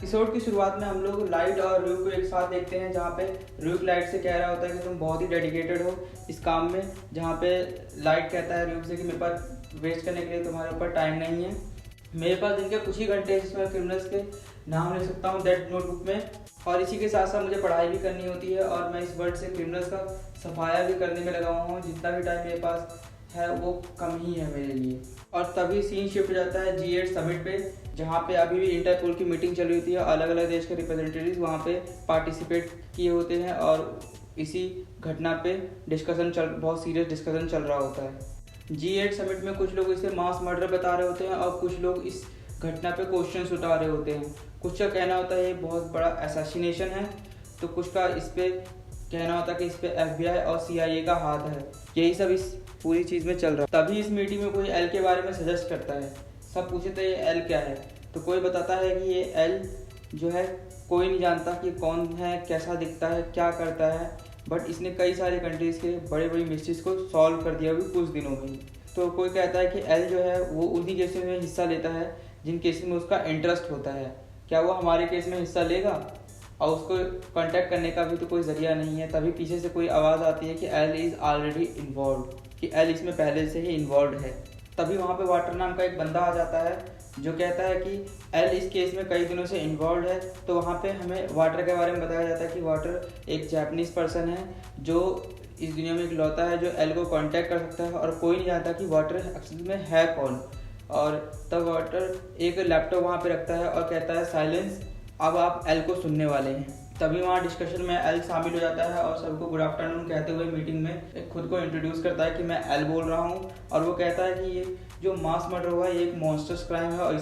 Episode की शुरुआत में हम लोग लाइट और रूक को एक साथ देखते हैं, जहाँ पे रूक लाइट से कह रहा होता है कि तुम बहुत ही डेडिकेटेड हो इस काम में, जहाँ पे लाइट कहता है रूक से कि मेरे पास वेस्ट करने के लिए तुम्हारे ऊपर टाइम नहीं है, मेरे पास दिन के कुछ ही घंटे हैं जिसमें क्रिमिनल्स के नाम लिख सकता हूँ दैट नोटबुक में, और इसी के साथ साथ मुझे पढ़ाई भी करनी होती है और मैं इस वर्ड से क्रिमिनल्स का सफाया भी करने में लगा हुआ हूँ। जितना भी टाइम मेरे पास है वो कम ही है मेरे लिए। और तभी सीन शिफ्ट हो जाता है G8 समिट पे, जहाँ पे अभी भी इंटरपोल की मीटिंग चल रही होती है। अलग अलग देश के रिप्रेजेंटेटिव्स वहाँ पे पार्टिसिपेट किए होते हैं और इसी घटना पे बहुत सीरियस डिस्कशन चल रहा होता है। G8 समिट में कुछ लोग इसे मास मर्डर बता रहे होते हैं और कुछ लोग इस घटना पे क्वेश्चंस उठा रहे होते हैं। कुछ का कहना होता है ये बहुत बड़ा असैसिनेशन है, तो कुछ का इस पे कहना होता है कि इस पे FBI और CIA का हाथ है। यही सब इस पूरी चीज़ में चल रहा है। तभी इस मीटिंग में कोई एल के बारे में सजेस्ट करता है। सब पूछे तो ये एल क्या है, तो कोई बताता है कि ये एल जो है कोई नहीं जानता कि कौन है, कैसा दिखता है, क्या करता है, बट इसने कई सारे कंट्रीज़ के बड़े बड़ी मिस्ट्रीज को सॉल्व कर दिया अभी कुछ दिनों में ही। तो कोई कहता है कि एल जो है वो उन्हीं केसेस में हिस्सा लेता है जिन केसेस में उसका इंटरेस्ट होता है। क्या वो हमारे केस में हिस्सा लेगा? और उसको कांटेक्ट करने का भी तो कोई ज़रिया नहीं है। तभी पीछे से कोई आवाज़ आती है कि एल इज़ ऑलरेडी इन्वॉल्व, कि एल इसमें पहले से ही इन्वॉल्व है। तभी वहाँ पे वाटर नाम का एक बंदा आ जाता है जो कहता है कि एल इस केस में कई दिनों से इन्वॉल्व है। तो वहाँ पे हमें वाटर के बारे में बताया जाता है कि वाटर एक जापानीज़ पर्सन है जो इस दुनिया में इकलौता है जो एल को कांटेक्ट कर सकता है, और कोई नहीं जानता कि वाटर एक्चुअली में है कौन। और तब वाटर एक लैपटॉप वहाँ पे रखता है और कहता है साइलेंस, अब आप एल को सुनने वाले हैं। तभी वहाँ डिस्कशन में एल शामिल हो जाता है और सबको गुड आफ्टरनून कहते हुए मीटिंग में खुद को इंट्रोड्यूस करता है कि मैं एल बोल रहा हूँ। और वो कहता है कि ये जो मास मर्डर हुआ है ये एक मॉन्स्टर्स क्राइम है और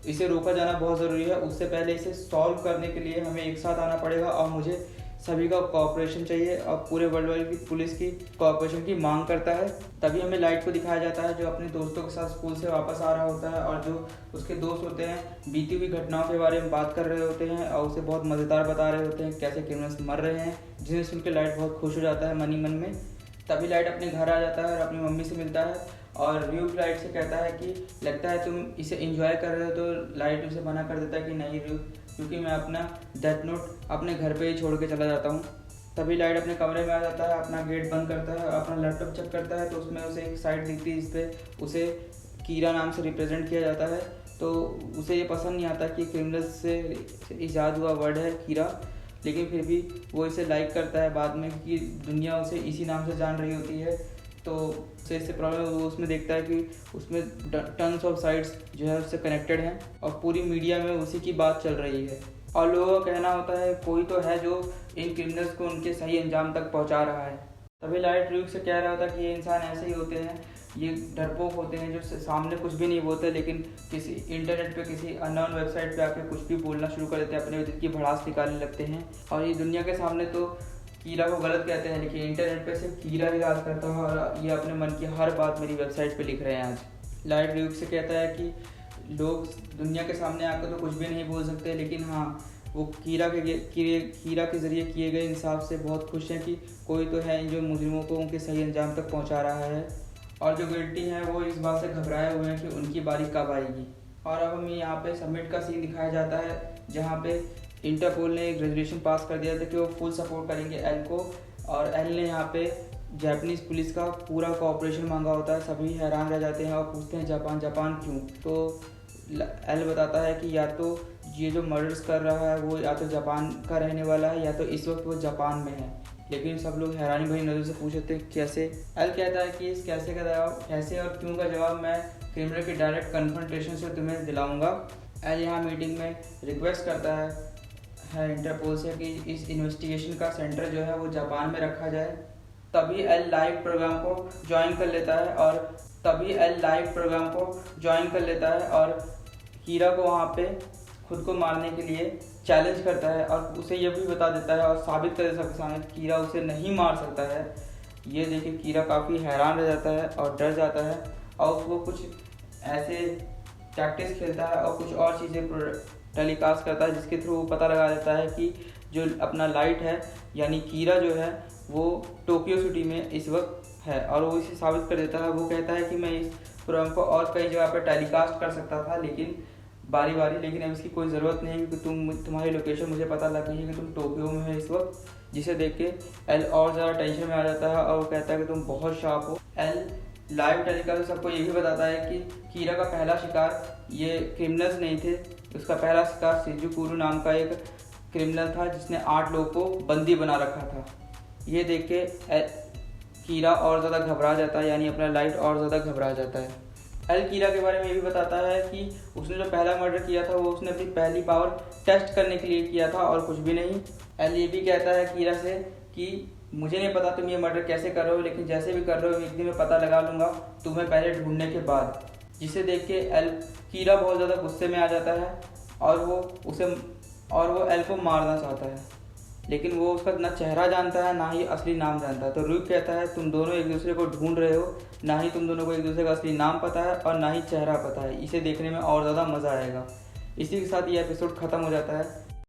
इसे रोका जाना बहुत ज़रूरी है। उससे पहले इसे सॉल्व करने के लिए हमें एक साथ आना पड़ेगा और मुझे सभी का कोऑपरेशन चाहिए और पूरे वर्ल्ड वाइड की पुलिस की कोऑपरेशन की मांग करता है। तभी हमें लाइट को दिखाया जाता है जो अपने दोस्तों के साथ स्कूल से वापस आ रहा होता है और जो उसके दोस्त होते हैं बीती हुई घटनाओं के बारे में बात कर रहे होते हैं और उसे बहुत मज़ेदार बता रहे होते हैं कैसे क्रिमिनल्स मर रहे हैं, जिन्हें सुन के लाइट बहुत खुश हो जाता है मन ही मन में। तभी लाइट अपने घर आ जाता है और अपनी मम्मी से मिलता है और र्यूक लाइट से कहता है कि लगता है तुम इसे एंजॉय कर रहे हो, तो लाइट उसे मना कर देता है कि नहीं र्यूक, क्योंकि मैं अपना डेथ नोट अपने घर पे ही छोड़ के चला जाता हूँ। तभी लाइट अपने कमरे में आ जाता है, अपना गेट बंद करता है और अपना लैपटॉप चेक करता है, तो उसमें उसे एक साइट दिखती है जिस पर उसे कीरा नाम से रिप्रेजेंट किया जाता है। तो उसे ये पसंद नहीं आता कि क्रिमिनल्स से ईजाद हुआ वर्ड है कीरा, लेकिन फिर भी वो इसे लाइक करता है बाद में कि दुनिया उसे इसी नाम से जान रही होती है। तो उसे इससे प्रॉब्लम वो उसमें देखता है कि उसमें टन्स ऑफ साइट्स जो है उससे कनेक्टेड हैं और पूरी मीडिया में उसी की बात चल रही है और लोगों का कहना होता है कोई तो है जो इन क्रिमिनल्स को उनके सही अंजाम तक पहुंचा रहा है। तभी लाइट र्यूक से कह रहा होता है कि ये इंसान ऐसे ही होते हैं, ये डरपोक होते हैं जो सामने कुछ भी नहीं बोलते लेकिन किसी इंटरनेट पे किसी अननोन वेबसाइट पे आके कुछ भी बोलना शुरू कर देते हैं, अपने दिल की भड़ास निकालने लगते हैं। और ये दुनिया के सामने तो कीरा को गलत कहते हैं लेकिन इंटरनेट पे सिर्फ कीरा ही राज करता है और ये अपने मन की हर बात मेरी वेबसाइट पे लिख रहे हैं आज। लाइट र्यूक से कहता है कि लोग दुनिया के सामने आकर तो कुछ भी नहीं बोल सकते, लेकिन हाँ वो कीरा के ज़रिए किए गए इंसाफ से बहुत खुश हैं कि कोई तो है जो मुजरिमों को उनके सही अंजाम तक पहुंचा रहा है और जो गिल्टी हैं वो इस बात से घबराए हुए हैं कि उनकी बारी कब आएगी। और अब हमें यहाँ पे समिट का सीन दिखाया जाता है जहाँ पे इंटरपोल ने एक रेजोल्यूशन पास कर दिया था कि वो फुल सपोर्ट करेंगे एल को, और एल ने यहाँ पे जापानीज़ पुलिस का पूरा कोऑपरेशन मांगा होता है। सभी हैरान रह जाते हैं और पूछते हैं जापान क्यों। तो एल बताता है कि या तो ये जो मर्डर्स कर रहा है वो या तो जापान का रहने वाला है या तो इस वक्त वो जापान में है, लेकिन सब लोग हैरानी भरी नज़र से पूछते हैं कैसे। एल कहता है कि इस कैसे का जवाब, कैसे और क्यों का जवाब मैं क्रिमिनल के डायरेक्ट कन्फ्रंटेशन से तुम्हें दिलाऊंगा। एल यहाँ मीटिंग में रिक्वेस्ट करता है इंटरपोल से कि इस इन्वेस्टिगेशन का सेंटर जो है वो जापान में रखा जाए। तभी एल लाइव प्रोग्राम को ज्वाइन कर लेता है और कीरा को वहाँ पे खुद को मारने के लिए चैलेंज करता है और उसे ये भी बता देता है और साबित कर देता है सबके सामने कीरा उसे नहीं मार सकता है। ये देख के कीरा काफ़ी हैरान रह जाता है और डर जाता है और वो कुछ ऐसे टैक्टिक्स खेलता है और कुछ और चीज़ें टेलीकास्ट करता है जिसके थ्रू वो पता लगा देता है कि जो अपना लाइट है यानी कीरा जो है वो टोक्यो सिटी में इस वक्त है और वो इसे साबित कर देता है। वो कहता है कि मैं इस प्रोग्राम को और कई जगह पर टेलीकास्ट कर सकता था लेकिन बारी बारी, लेकिन अब इसकी कोई ज़रूरत नहीं है क्योंकि तुम्हारी लोकेशन मुझे पता लग गई है कि तुम टोक्यो में हो इस वक्त। जिसे देख के एल और ज़्यादा टेंशन में आ जाता है और वो कहता है कि तुम बहुत शार्प हो। एल लाइव टेलीकास्ट सबको ये भी बताता है कि कीरा का पहला शिकार ये क्रिमिनल्स नहीं थे, उसका पहला शिकार शिजुकुरो नाम का एक क्रिमिनल था जिसने 8 लोगों को बंदी बना रखा था। ये देख के कीरा और ज़्यादा घबरा जाता है, यानी अपना लाइट और ज़्यादा घबरा जाता है। एल कीरा के बारे में ये भी बताता है कि उसने जो पहला मर्डर किया था वो उसने अपनी पहली पावर टेस्ट करने के लिए किया था और कुछ भी नहीं। एल ये भी कहता है कीरा से कि मुझे नहीं पता तुम ये मर्डर कैसे कर रहे हो, लेकिन जैसे भी कर रहे हो एक दिन मैं पता लगा लूँगा तुम्हें पहले ढूंढने के बाद। जिसे देख के कीरा बहुत ज़्यादा गुस्से में आ जाता है और वो एल को मारना चाहता है, लेकिन वो उसका ना चेहरा जानता है ना ही असली नाम जानता है। तो रूक कहता है तुम दोनों एक दूसरे को ढूंढ रहे हो, ना ही तुम दोनों को एक दूसरे का असली नाम पता है और ना ही चेहरा पता है। इसे देखने में और ज़्यादा मज़ा आएगा। इसी के साथ ये एपिसोड ख़त्म हो जाता है।